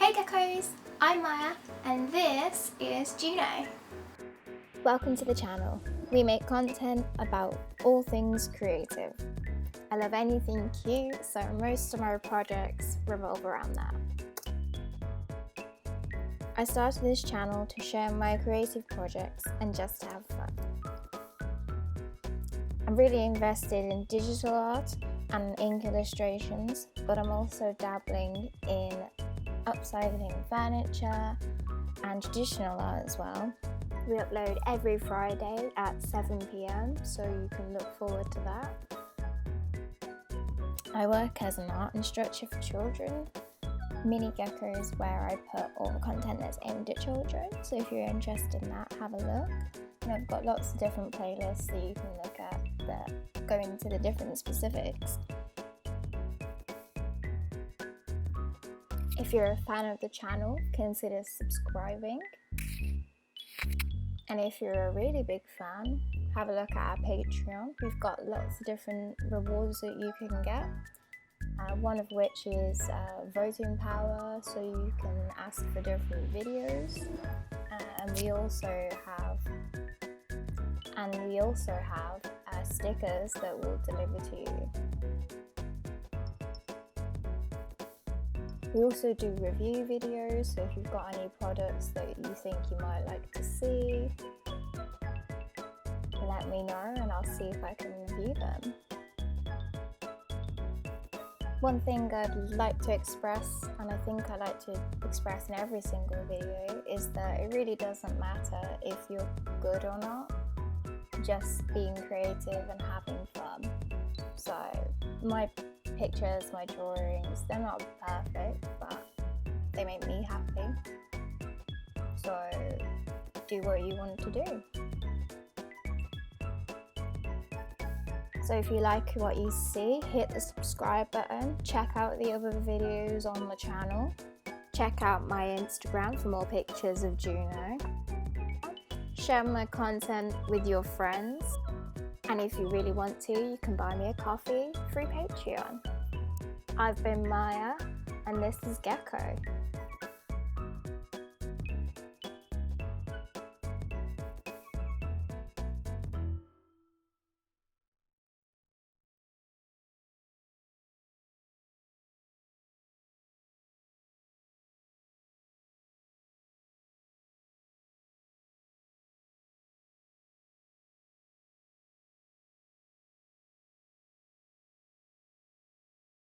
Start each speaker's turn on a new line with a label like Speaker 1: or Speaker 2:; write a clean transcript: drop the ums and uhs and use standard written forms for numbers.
Speaker 1: Hey Geckos, I'm Maya and this is Juno.
Speaker 2: Welcome to the channel. We make content about all things creative. I love anything cute, so most of my projects revolve around that. I started this channel to share my creative projects and just to have fun. I'm really invested in digital art and ink illustrations, but I'm also dabbling in upcycling furniture and traditional art as well. We upload every Friday at 7 PM, so you can look forward to that. I work as an art instructor for children. Mini Gecko is where I put all the content that's aimed at children, so if you're interested in that, have a look. And I've got lots of different playlists that you can look at that go into the different specifics. If you're a fan of the channel, consider subscribing. And if you're a really big fan, have a look at our Patreon. We've got lots of different rewards that you can get. One of which is voting power, so you can ask for different videos. And we also have stickers that we'll deliver to you. We also do review videos, so if you've got any products that you think you might like to see, let me know and I'll see if I can review them. One thing I'd like to express, and I think I like to express in every single video, is that it really doesn't matter if you're good or not, just being creative and having fun. So my pictures, my drawings, they're not perfect, but they make me happy. So do what you want to do. So if you like what you see, hit the subscribe button, check out the other videos on the channel, check out my Instagram for more pictures of Juno, share my content with your friends, and if you really want to, you can buy me a coffee through Patreon. I've been Maya, and this is Gecko.